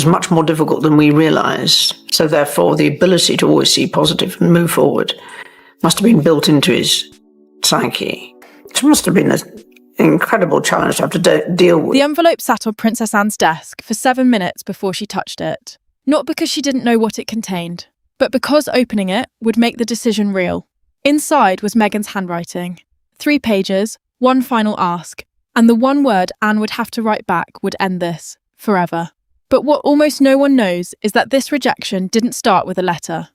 It's much more difficult than we realise. So therefore, the ability to always see positive and move forward must have been built into his psyche. It must have been an incredible challenge to have to deal with. The envelope sat on Princess Anne's desk for 7 minutes before she touched it. Not because she didn't know what it contained, but because opening it would make the decision real. Inside was Meghan's handwriting. 3 pages, 1 final ask, and the one word Anne would have to write back would end this, forever. But what almost no one knows is that this rejection didn't start with a letter.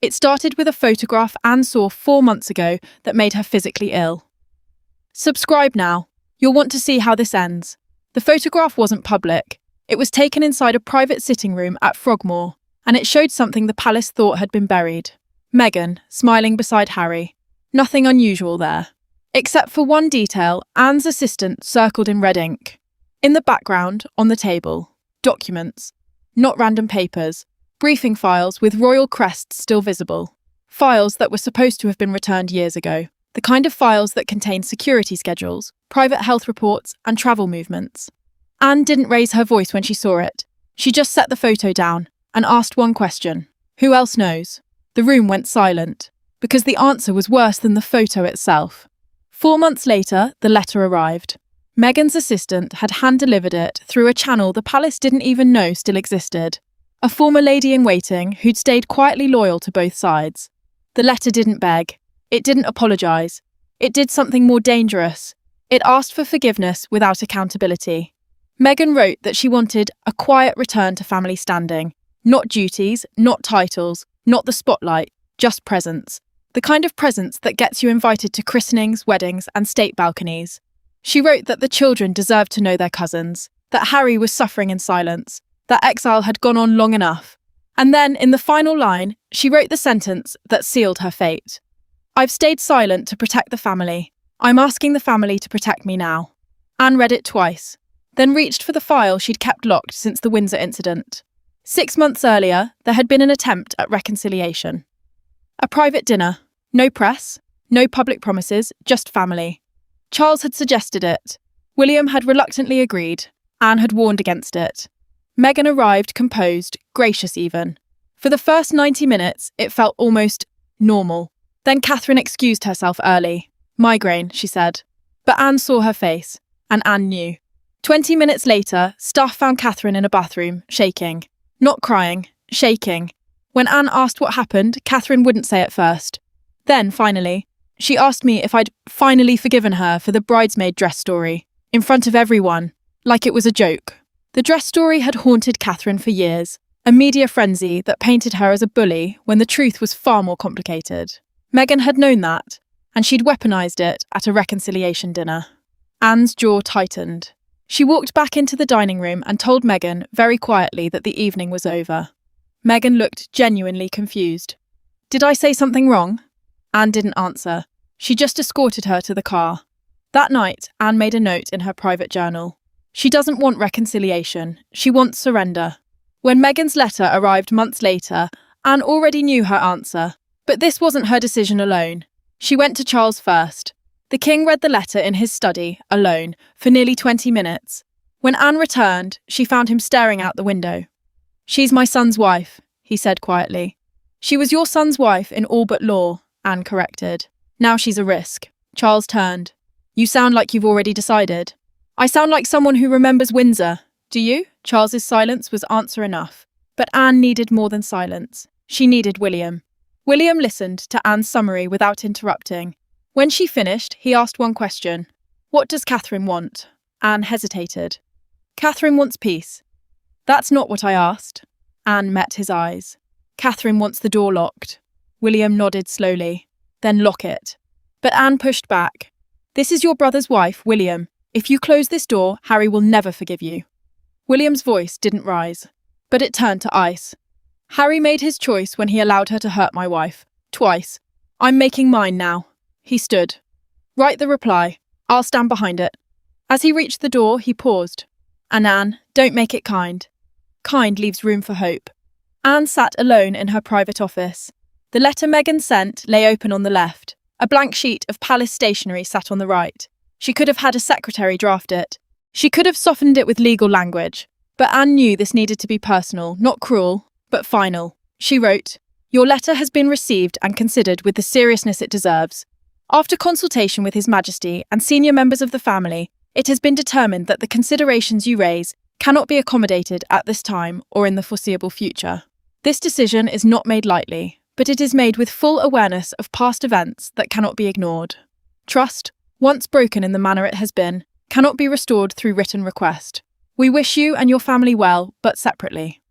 It started with a photograph Anne saw 4 months ago that made her physically ill. Subscribe now. You'll want to see how this ends. The photograph wasn't public. It was taken inside a private sitting room at Frogmore, and it showed something the palace thought had been buried. Meghan, smiling beside Harry. Nothing unusual there. Except for one detail Anne's assistant circled in red ink. In the background, on the table, documents. Not random papers. Briefing files with royal crests still visible. Files that were supposed to have been returned years ago. The kind of files that contain security schedules, private health reports, and travel movements. Anne didn't raise her voice when she saw it. She just set the photo down and asked one question. Who else knows? The room went silent, because the answer was worse than the photo itself. 4 months later, the letter arrived. Meghan's assistant had hand-delivered it through a channel the palace didn't even know still existed. A former lady-in-waiting who'd stayed quietly loyal to both sides. The letter didn't beg. It didn't apologise. It did something more dangerous. It asked for forgiveness without accountability. Meghan wrote that she wanted a quiet return to family standing. Not duties, not titles, not the spotlight, just presence. The kind of presence that gets you invited to christenings, weddings, and state balconies. She wrote that the children deserved to know their cousins, that Harry was suffering in silence, that exile had gone on long enough. And then, in the final line, she wrote the sentence that sealed her fate. I've stayed silent to protect the family. I'm asking the family to protect me now. Anne read it twice, then reached for the file she'd kept locked since the Windsor incident. 6 months earlier, there had been an attempt at reconciliation. A private dinner. No press, no public promises, just family. Charles had suggested it. William had reluctantly agreed. Anne had warned against it. Meghan arrived composed, gracious even. For the first 90 minutes, it felt almost normal. Then Catherine excused herself early. Migraine, she said. But Anne saw her face, and Anne knew. 20 minutes later, staff found Catherine in a bathroom, shaking. Not crying, shaking. When Anne asked what happened, Catherine wouldn't say at first. Then, finally, she asked me if I'd finally forgiven her for the bridesmaid dress story, in front of everyone, like it was a joke. The dress story had haunted Catherine for years, a media frenzy that painted her as a bully when the truth was far more complicated. Meghan had known that, and she'd weaponised it at a reconciliation dinner. Anne's jaw tightened. She walked back into the dining room and told Meghan very quietly that the evening was over. Meghan looked genuinely confused. Did I say something wrong? Anne didn't answer. She just escorted her to the car. That night, Anne made a note in her private journal. She doesn't want reconciliation. She wants surrender. When Meghan's letter arrived months later, Anne already knew her answer. But this wasn't her decision alone. She went to Charles first. The king read the letter in his study, alone, for nearly 20 minutes. When Anne returned, she found him staring out the window. She's my son's wife, he said quietly. She was your son's wife in all but law, Anne corrected. Now she's a risk. Charles turned. You sound like you've already decided. I sound like someone who remembers Windsor. Do you? Charles's silence was answer enough. But Anne needed more than silence. She needed William. William listened to Anne's summary without interrupting. When she finished, he asked one question. What does Catherine want? Anne hesitated. Catherine wants peace. That's not what I asked. Anne met his eyes. Catherine wants the door locked. William nodded slowly. Then lock it. But Anne pushed back. This is your brother's wife, William. If you close this door, Harry will never forgive you. William's voice didn't rise, but it turned to ice. Harry made his choice when he allowed her to hurt my wife. Twice. I'm making mine now. He stood. Write the reply. I'll stand behind it. As he reached the door, he paused. And Anne, don't make it kind. Kind leaves room for hope. Anne sat alone in her private office. The letter Meghan sent lay open on the left. A blank sheet of palace stationery sat on the right. She could have had a secretary draft it. She could have softened it with legal language. But Anne knew this needed to be personal, not cruel, but final. She wrote, "Your letter has been received and considered with the seriousness it deserves. After consultation with His Majesty and senior members of the family, it has been determined that the considerations you raise cannot be accommodated at this time or in the foreseeable future. This decision is not made lightly, but it is made with full awareness of past events that cannot be ignored. Trust, once broken in the manner it has been, cannot be restored through written request. We wish you and your family well, but separately."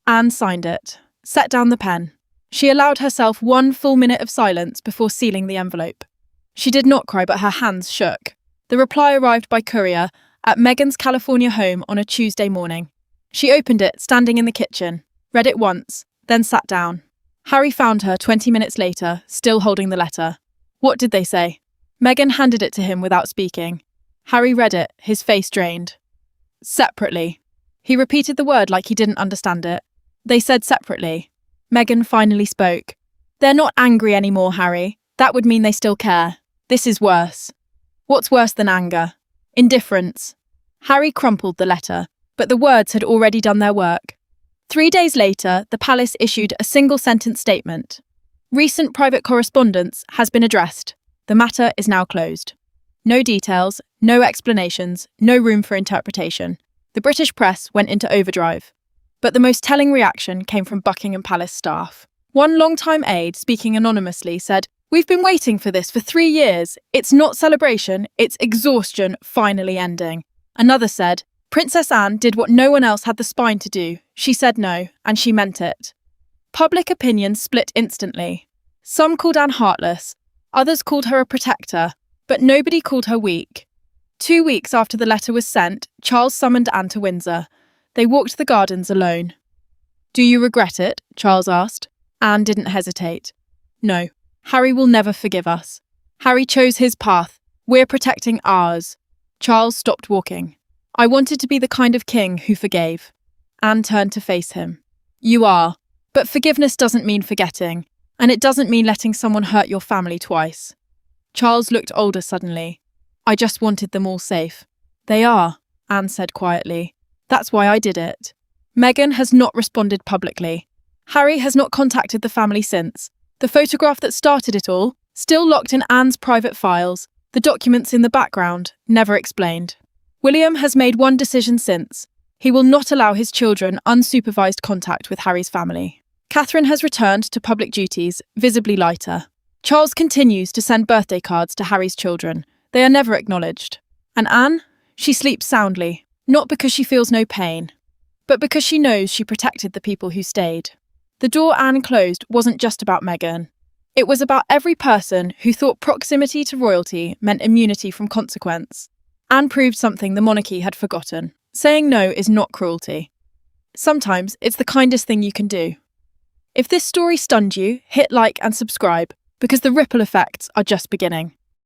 Anne signed it, set down the pen. She allowed herself 1 full minute of silence before sealing the envelope. She did not cry, but her hands shook. The reply arrived by courier at Meghan's California home on a Tuesday morning. She opened it, standing in the kitchen, read it once, then sat down. Harry found her 20 minutes later, still holding the letter. What did they say? Meghan handed it to him without speaking. Harry read it, his face drained. Separately. He repeated the word like he didn't understand it. They said separately. Meghan finally spoke. "They're not angry anymore, Harry. That would mean they still care. This is worse." "What's worse than anger?" "Indifference." Harry crumpled the letter, but the words had already done their work. 3 days later, the palace issued a single-sentence statement. "Recent private correspondence has been addressed. The matter is now closed." No details, no explanations, no room for interpretation. The British press went into overdrive. But the most telling reaction came from Buckingham Palace staff. One long-time aide, speaking anonymously, said, "We've been waiting for this for 3 years. It's not celebration, it's exhaustion finally ending." Another said, "Princess Anne did what no one else had the spine to do. She said no, and she meant it." Public opinion split instantly. Some called Anne heartless, others called her a protector, but nobody called her weak. 2 weeks after the letter was sent, Charles summoned Anne to Windsor. They walked the gardens alone. "Do you regret it?" Charles asked. Anne didn't hesitate. "No, Harry will never forgive us. Harry chose his path. We're protecting ours." Charles stopped walking. "I wanted to be the kind of king who forgave." Anne turned to face him. "You are. But forgiveness doesn't mean forgetting, and it doesn't mean letting someone hurt your family twice." Charles looked older suddenly. "I just wanted them all safe." "They are," Anne said quietly. "That's why I did it." Meghan has not responded publicly. Harry has not contacted the family since. The photograph that started it all, still locked in Anne's private files, the documents in the background, never explained. William has made one decision since. He will not allow his children unsupervised contact with Harry's family. Catherine has returned to public duties, visibly lighter. Charles continues to send birthday cards to Harry's children. They are never acknowledged. And Anne? She sleeps soundly, not because she feels no pain, but because she knows she protected the people who stayed. The door Anne closed wasn't just about Meghan. It was about every person who thought proximity to royalty meant immunity from consequence. Anne proved something the monarchy had forgotten. Saying no is not cruelty. Sometimes it's the kindest thing you can do. If this story stunned you, hit like and subscribe, because the ripple effects are just beginning.